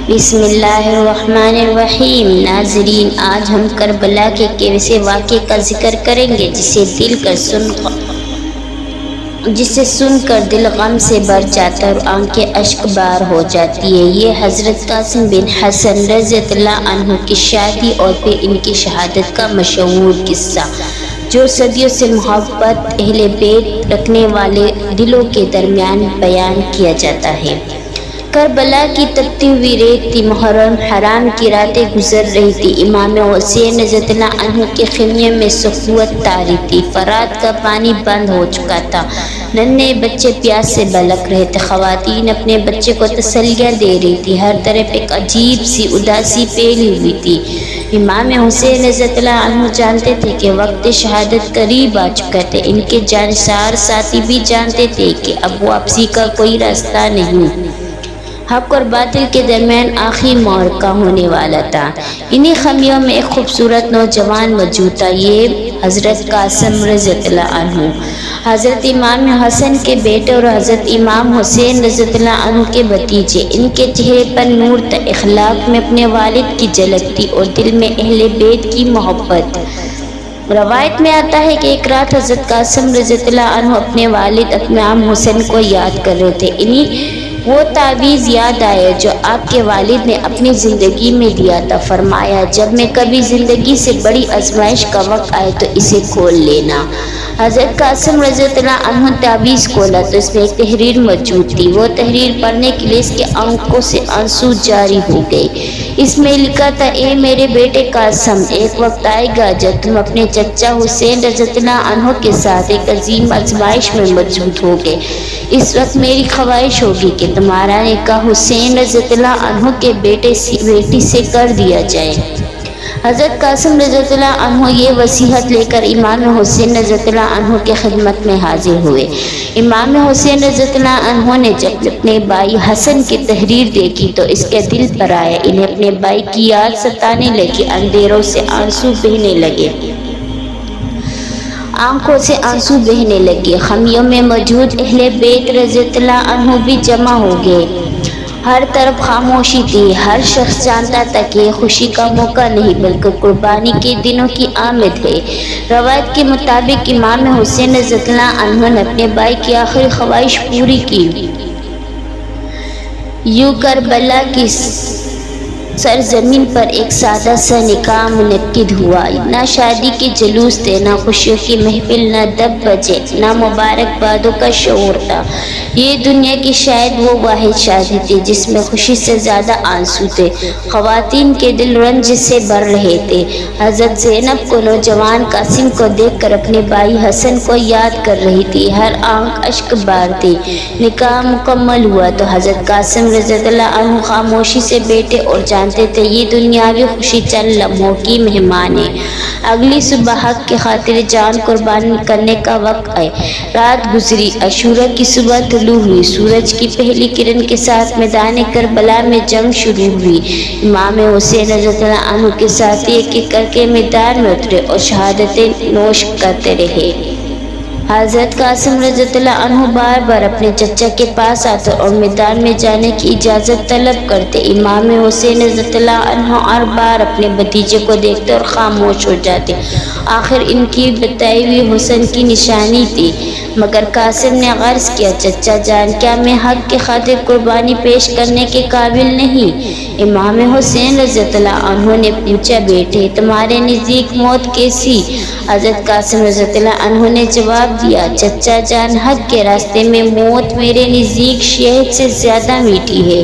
بسم اللہ الرحمن الرحیم۔ ناظرین، آج ہم کربلا کے ایک ایسے واقعے کا ذکر کریں گے جسے سن کر دل غم سے بھر جاتا ہے اور آنکھیں اشک بار ہو جاتی ہے۔ یہ حضرت قاسم بن حسن رضی اللہ عنہ کی شادی اور پھر ان کی شہادت کا مشہور قصہ، جو صدیوں سے محبت اہل بیت رکھنے والے دلوں کے درمیان بیان کیا جاتا ہے۔ کربلا کی تپتی ہوئی ریت تھی، محرم حرام کی راتیں گزر رہی تھی۔ امام حسین رضی اللہ عنہ کے خیمے میں سکوت طاری تھی، فرات کا پانی بند ہو چکا تھا، ننھے بچے پیاس سے بلک رہے تھے، خواتین اپنے بچے کو تسلیاں دے رہی تھی، ہر طرف ایک عجیب سی اداسی پھیلی ہوئی تھی۔ امام حسین رضی اللہ عنہ جانتے تھے کہ وقت شہادت قریب آ چکا تھا۔ ان کے جانشار ساتھی بھی جانتے تھے کہ اب واپسی کا کوئی راستہ نہیں، حق اور باطل کے درمیان آخری معرکہ ہونے والا تھا۔ انہی خیموں میں ایک خوبصورت نوجوان موجود تھا، یہ حضرت قاسم رضی اللہ عنہ، حضرت امام حسن کے بیٹے اور حضرت امام حسین رضی اللہ عنہ کے بھتیجے۔ ان کے چہرے پر نور تھا، اخلاق میں اپنے والد کی جھلک تھی اور دل میں اہل بیت کی محبت۔ روایت میں آتا ہے کہ ایک رات حضرت قاسم رضی اللہ عنہ اپنے والد امام حسن کو یاد کر رہے تھے۔ انہیں وہ تعویذ یاد آیا جو آپ کے والد نے اپنی زندگی میں دیا تھا۔ فرمایا، جب میں کبھی زندگی سے بڑی آزمائش کا وقت آئے تو اسے کھول لینا۔ حضرت قاسم رضی اللہ عنہ نے تعویذ کھولا تو اس میں ایک تحریر موجود تھی۔ وہ تحریر پڑھنے کے لیے اس کے آنکھوں سے آنسو جاری ہو گئے۔ اس میں لکھا تھا، اے میرے بیٹے قاسم، ایک وقت آئے گا جب تم اپنے چچا حسین رضی اللہ عنہ کے ساتھ ایک عظیم آزمائش میں موجود ہوگے۔ اس وقت میری خواہش ہوگی کہ تمہارا نکاح حسین رضی اللہ عنہ کے بیٹی سے کر دیا جائے۔ حضرت قاسم رضی اللہ عنہ یہ وصیت لے کر امام حسین رضی اللہ عنہ کے خدمت میں حاضر ہوئے۔ امام حسین رضی اللہ عنہ نے جب اپنے بھائی حسن کی تحریر دیکھی تو اس کے دل پر آیا، انہیں اپنے بھائی کی یاد ستانے لگی، اندھیروں سے آنسو بہنے لگے، آنکھوں سے آنسو بہنے لگے۔ خیموں میں موجود اہل بیت رضی اللہ عنہ بھی جمع ہو گئے، ہر طرف خاموشی تھی۔ ہر شخص جانتا تھا کہ یہ خوشی کا موقع نہیں بلکہ قربانی کے دنوں کی آمد ہے۔ روایت کے مطابق امام حسین رضی اللہ عنہ نے اپنے بھائی کی آخری خواہش پوری کی۔ یوں کربلا کی سرزمین پر ایک سادہ سا نکاح منعقد ہوا۔ نہ شادی کے جلوس تھے، نہ خوشیوں کی محفل، نہ دب بجے، نہ مبارکبادوں کا شور تھا۔ یہ دنیا کی شاید وہ واحد شادی تھی جس میں خوشی سے زیادہ آنسو تھے۔ خواتین کے دل رنج سے بھر رہے تھے۔ حضرت زینب کو نوجوان قاسم کو دیکھ کر اپنے بھائی حسن کو یاد کر رہی تھی، ہر آنکھ اشک بار تھی۔ نکاح مکمل ہوا تو حضرت قاسم رضی اللہ عنہ خاموشی سے بیٹھے اور جانتے تھے یہ دنیاوی خوشی چند لمحوں کی مہمان ہے، اگلی صبح حق کی خاطر جان قربان کرنے کا وقت آئے۔ رات گزری، عاشورہ کی صبح طلوع ہوئی، سورج کی پہلی کرن کے ساتھ میدان کربلا میں جنگ شروع ہوئی۔ امام حسین رضی اللہ عنہ کے ساتھی ایک ایک کر کے میدان میں اترے اور شہادتیں نوش کرتے رہے۔ حضرت قاسم رضی اللہ عنہ بار بار اپنے چچا کے پاس آتے اور میدان میں جانے کی اجازت طلب کرتے۔ امام حسین رضی اللہ عنہ ہر بار اپنے بھتیجے کو دیکھتے اور خاموش ہو جاتے۔ آخر ان کی بتائی ہوئی حسن کی نشانی تھی، مگر قاسم نے عرض کیا، چچا جان، کیا میں حق کی خاطر قربانی پیش کرنے کے قابل نہیں؟ امام حسین رضی اللہ عنہ نے پوچھا، بیٹے تمہارے نزدیک موت کیسی؟ حضرت قاسم رضی اللہ عنہ نے جواب دیا، چچا جان، حق کے راستے میں موت میرے نزدیک شہد سے زیادہ میٹھی ہے۔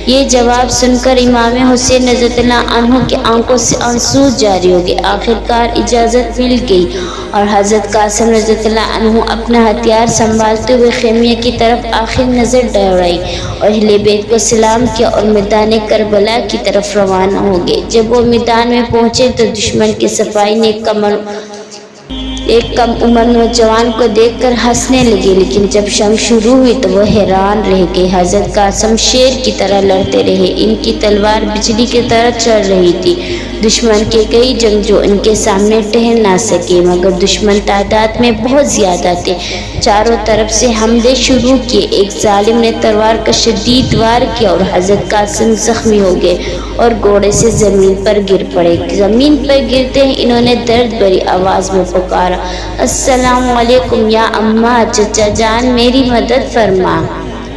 یہ جواب سن کر امام حسین رضی اللہ عنہ کی آنکھوں سے آنسو جاری ہو گئے۔ آخرکار اجازت مل گئی اور حضرت قاسم رضی اللہ عنہ اپنا ہتھیار سنبھالتے ہوئے خیمے کی طرف آخر نظر دوڑائی اور اہل بیت کو سلام کیا اور میدان کربلا کی طرف روانہ ہو گئے۔ جب وہ میدان میں پہنچے تو دشمن کے سپاہی نے کمر ایک کم عمر نوجوان کو دیکھ کر ہنسنے لگے، لیکن جب جنگ شروع ہوئی تو وہ حیران رہ گئے۔ حضرت قاسم شیر کی طرح لڑتے رہے، ان کی تلوار بجلی کی طرح چل رہی تھی۔ دشمن کے کئی جنگجو ان کے سامنے ٹہل نہ سکے، مگر دشمن تعداد میں بہت زیادہ تھے۔ چاروں طرف سے حملے شروع کیے۔ ایک ظالم نے تلوار کا شدید وار کیا اور حضرت قاسم زخمی ہو گئے اور گھوڑے سے زمین پر گر پڑے۔ زمین پر گرتے ہی انہوں نے درد بھری آواز میں پکارا، السلام علیکم یا اماں، چچا جان میری مدد فرما۔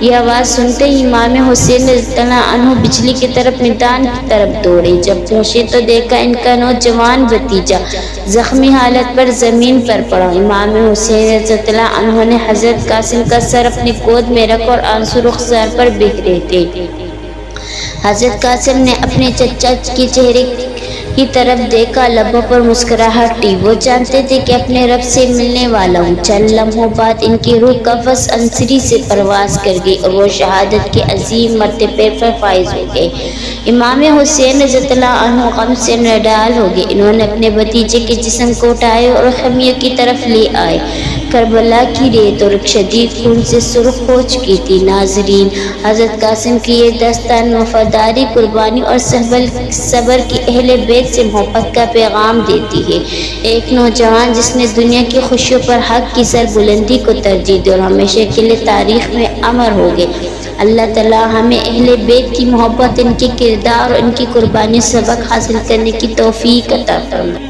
یہ آواز سنتے ہی امام حسین رضی اللہ عنہ بجلی کی طرف میدان کی طرف دوڑے۔ جب پہنچے تو دیکھا ان کا نوجوان بھتیجا زخمی حالت پر زمین پر پڑا۔ امام حسین رضی اللہ عنہ نے حضرت قاسم کا سر اپنی گود میں رکھا اور آنسو رخسار پر بہہ رہے تھے۔ حضرت قاسم نے اپنے چچا کے چہرے کی طرف دیکھا، لبوں پر مسکراہٹ تھی۔ وہ جانتے تھے کہ اپنے رب سے ملنے والا ہوں۔ چند لمحوں بعد ان کی روح قفس عنصری سے پرواز کر گئی اور وہ شہادت کے عظیم مرتبے پر فائز ہو گئے۔ امام حسین رضی اللہ عنہ غم سے نڈال ہو گئے۔ انہوں نے اپنے بھتیجے کے جسم کو اٹھایا اور خیمے کی طرف لے آئے۔ کربلا کی ریت اور شدید خون سے سرخ ہو چکی تھی۔ ناظرین، حضرت قاسم کی یہ داستان وفاداری، قربانی اور صبر کی اہل بیت سے محبت کا پیغام دیتی ہے۔ ایک نوجوان جس نے دنیا کی خوشیوں پر حق کی سربلندی کو ترجیح دی اور ہمیشہ کے لیے تاریخ میں امر ہو گئے۔ اللہ تعالیٰ ہمیں اہل بیت کی محبت، ان کے کردار اور ان کی قربانی سبق حاصل کرنے کی توفیق عطا فرمائے۔